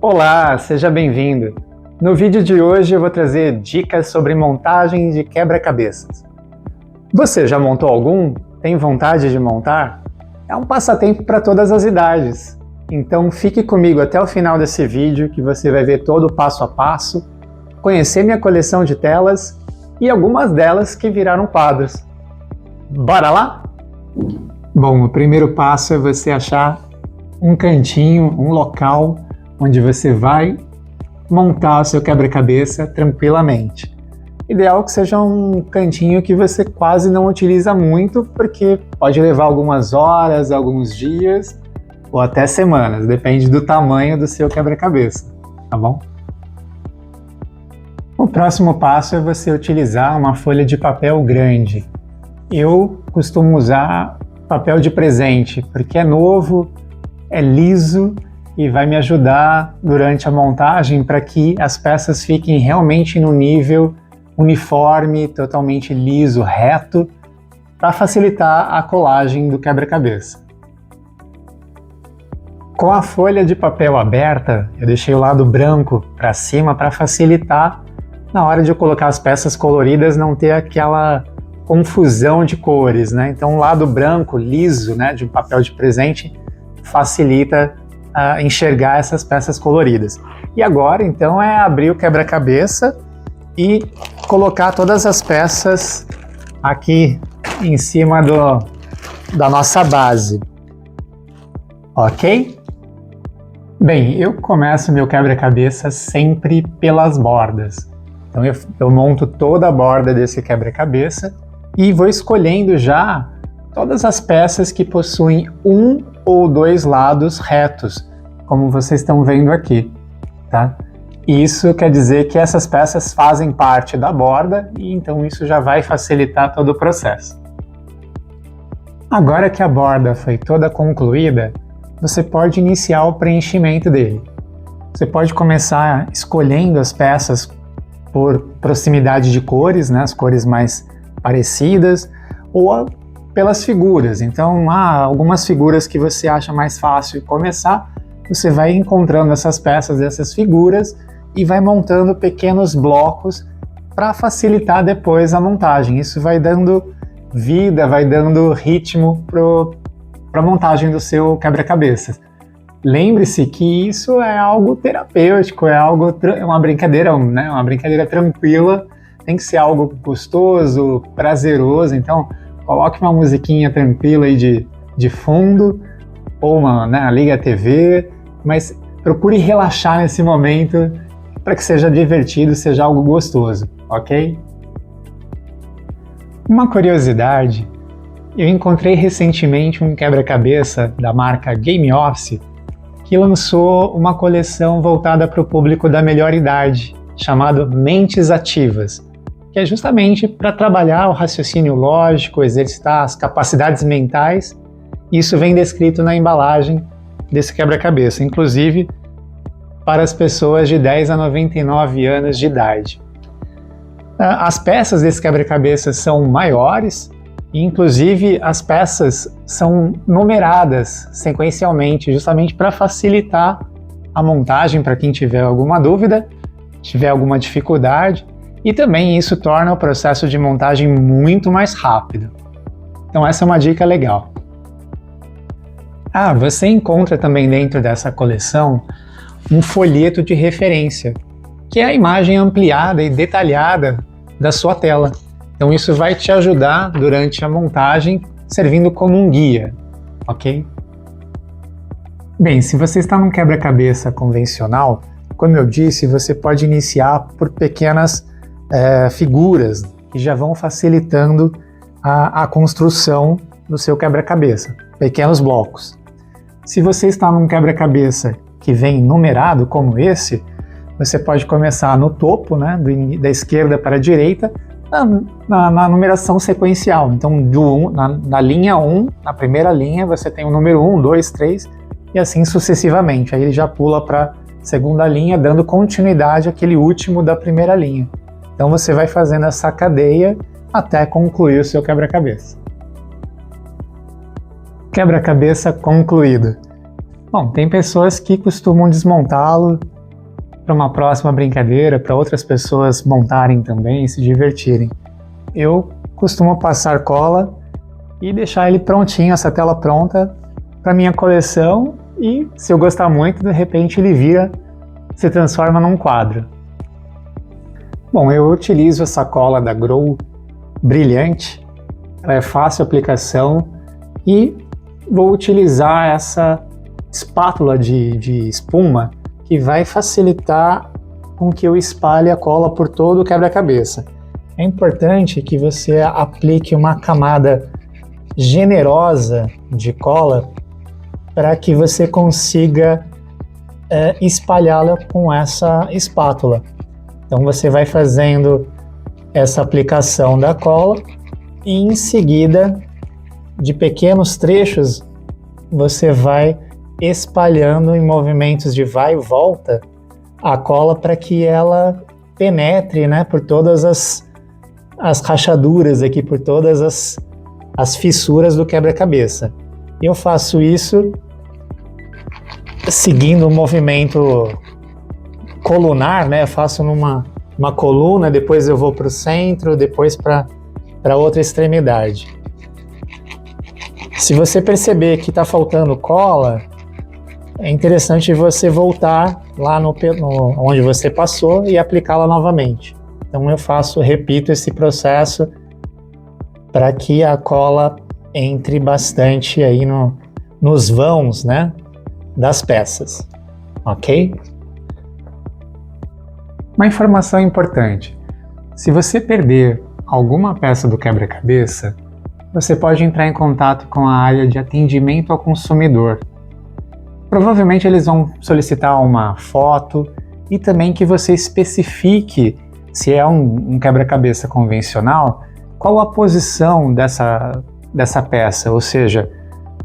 Olá, seja bem-vindo! No vídeo de hoje eu vou trazer dicas sobre montagem de quebra-cabeças. Você já montou algum? Tem vontade de montar? É um passatempo para todas as idades. Então fique comigo até o final desse vídeo que você vai ver todo o passo a passo, conhecer minha coleção de telas e algumas delas que viraram quadros. Bora lá? Bom, o primeiro passo é você achar um cantinho, um local onde você vai montar o seu quebra-cabeça tranquilamente. Ideal que seja um cantinho que você quase não utiliza muito, porque pode levar algumas horas, alguns dias ou até semanas, depende do tamanho do seu quebra-cabeça, tá bom? O próximo passo é você utilizar uma folha de papel grande. Eu costumo usar papel de presente, porque é novo, é liso e vai me ajudar durante a montagem para que as peças fiquem realmente no nível uniforme, totalmente liso, reto, para facilitar a colagem do quebra-cabeça. Com a folha de papel aberta, eu deixei o lado branco para cima para facilitar na hora de eu colocar as peças coloridas, não ter aquela confusão de cores, né? Então o lado branco, liso, né, de um papel de presente, facilita enxergar essas peças coloridas. E agora, então, é abrir o quebra-cabeça e colocar todas as peças aqui em cima da nossa base. Ok? Bem, eu começo meu quebra-cabeça sempre pelas bordas. Então eu monto toda a borda desse quebra-cabeça e vou escolhendo já todas as peças que possuem um ou dois lados retos, como vocês estão vendo aqui, tá? Isso quer dizer que essas peças fazem parte da borda e então isso já vai facilitar todo o processo. Agora que a borda foi toda concluída, você pode iniciar o preenchimento dele. Você pode começar escolhendo as peças por proximidade de cores, né? As cores mais parecidas, ou pelas figuras. Então, algumas figuras que você acha mais fácil começar, você vai encontrando essas peças dessas figuras e vai montando pequenos blocos para facilitar depois a montagem. Isso vai dando vida, vai dando ritmo para a montagem do seu quebra-cabeça. Lembre-se que isso é algo terapêutico, é uma brincadeira, né? Uma brincadeira tranquila, tem que ser algo gostoso, prazeroso. Então, coloque uma musiquinha tranquila aí de fundo, ou liga a TV, mas procure relaxar nesse momento para que seja divertido, seja algo gostoso, ok? Uma curiosidade, eu encontrei recentemente um quebra-cabeça da marca Game Office que lançou uma coleção voltada para o público da melhor idade, chamado Mentes Ativas, que é justamente para trabalhar o raciocínio lógico, exercitar as capacidades mentais. Isso vem descrito na embalagem desse quebra-cabeça, inclusive para as pessoas de 10 a 99 anos de idade. As peças desse quebra-cabeça são maiores e, inclusive, as peças são numeradas sequencialmente, justamente para facilitar a montagem para quem tiver alguma dúvida, tiver alguma dificuldade. E também isso torna o processo de montagem muito mais rápido. Então essa é uma dica legal. Você encontra também dentro dessa coleção um folheto de referência, que é a imagem ampliada e detalhada da sua tela. Então isso vai te ajudar durante a montagem, servindo como um guia, ok? Bem, se você está num quebra-cabeça convencional, como eu disse, você pode iniciar por pequenas figuras que já vão facilitando a construção do seu quebra-cabeça, pequenos blocos. Se você está num quebra-cabeça que vem numerado como esse, você pode começar no topo, né, da esquerda para a direita, na numeração sequencial. Então, na linha 1, na primeira linha, você tem o número 1, 2, 3 e assim sucessivamente. Aí ele já pula para a segunda linha, dando continuidade àquele último da primeira linha. Então você vai fazendo essa cadeia até concluir o seu quebra-cabeça. Quebra-cabeça concluído. Bom, tem pessoas que costumam desmontá-lo para uma próxima brincadeira, para outras pessoas montarem também e se divertirem. Eu costumo passar cola e deixar ele prontinho, essa tela pronta para minha coleção, e se eu gostar muito, de repente ele se transforma num quadro. Bom, eu utilizo essa cola da Grow brilhante, ela é fácil aplicação, e vou utilizar essa espátula de espuma que vai facilitar com que eu espalhe a cola por todo o quebra-cabeça. É importante que você aplique uma camada generosa de cola para que você consiga espalhá-la com essa espátula. Então você vai fazendo essa aplicação da cola e em seguida, de pequenos trechos, você vai espalhando em movimentos de vai e volta a cola para que ela penetre, né, por todas as rachaduras aqui, por todas as fissuras do quebra-cabeça. Eu faço isso seguindo o movimento colunar, né? Eu faço numa coluna, depois eu vou para o centro, depois para outra extremidade. Se você perceber que está faltando cola, é interessante você voltar lá onde você passou e aplicá-la novamente. Então repito esse processo para que a cola entre bastante aí nos vãos, né, das peças, ok? Uma informação importante: se você perder alguma peça do quebra-cabeça, você pode entrar em contato com a área de atendimento ao consumidor. Provavelmente eles vão solicitar uma foto e também que você especifique, se é um quebra-cabeça convencional, qual a posição dessa peça, ou seja,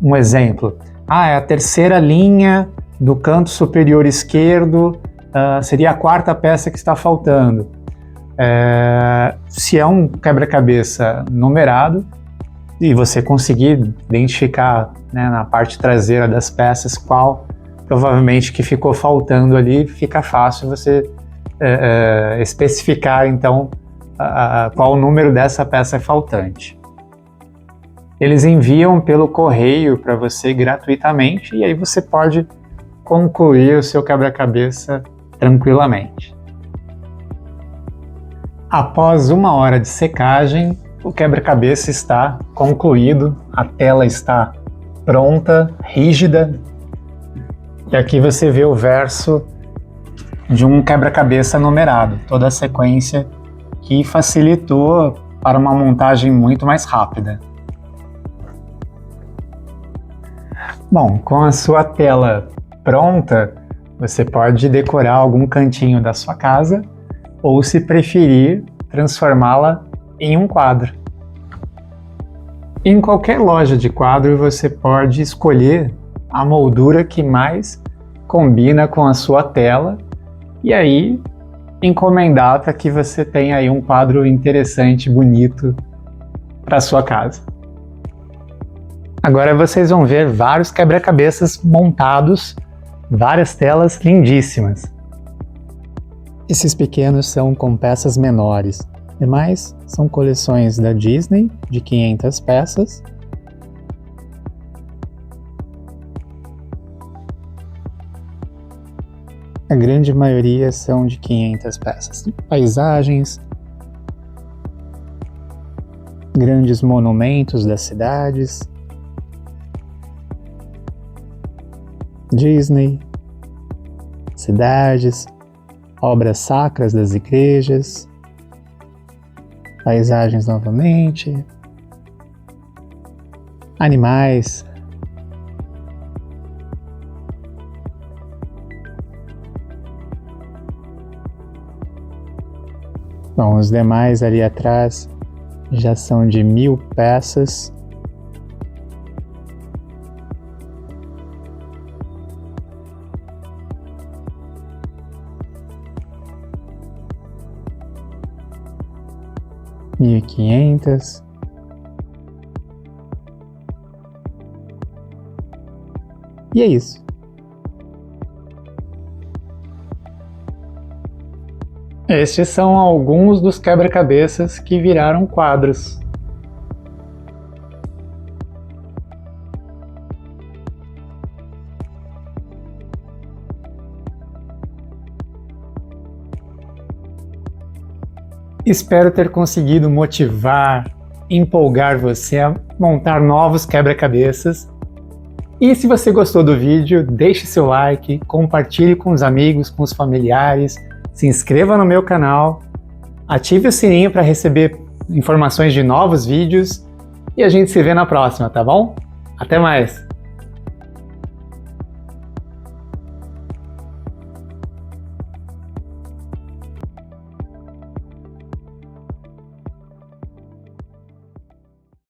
um exemplo, é a terceira linha do canto superior esquerdo, seria a quarta peça que está faltando. Se é um quebra-cabeça numerado e você conseguir identificar, né, na parte traseira das peças qual provavelmente que ficou faltando ali, fica fácil você especificar então qual o número dessa peça faltante. Eles enviam pelo correio para você gratuitamente e aí você pode concluir o seu quebra-cabeça tranquilamente. Após 1 hora de secagem, o quebra-cabeça está concluído, a tela está pronta, rígida, e aqui você vê o verso de um quebra-cabeça numerado, toda a sequência que facilitou para uma montagem muito mais rápida. Bom, com a sua tela pronta, você pode decorar algum cantinho da sua casa ou, se preferir, transformá-la em um quadro. Em qualquer loja de quadro, você pode escolher a moldura que mais combina com a sua tela e aí encomendar para que você tenha aí um quadro interessante, bonito para a sua casa. Agora vocês vão ver vários quebra-cabeças montados, várias telas lindíssimas. Esses pequenos são com peças menores, demais são coleções da Disney de 500 peças. A grande maioria são de 500 peças. Paisagens, grandes monumentos das cidades, Disney, cidades, obras sacras das igrejas, paisagens novamente, animais, bom, os demais ali atrás já são de 1000 peças. $1.500. E é isso. Estes são alguns dos quebra-cabeças que viraram quadros. Espero ter conseguido motivar, empolgar você a montar novos quebra-cabeças. E se você gostou do vídeo, deixe seu like, compartilhe com os amigos, com os familiares, se inscreva no meu canal, ative o sininho para receber informações de novos vídeos e a gente se vê na próxima, tá bom? Até mais!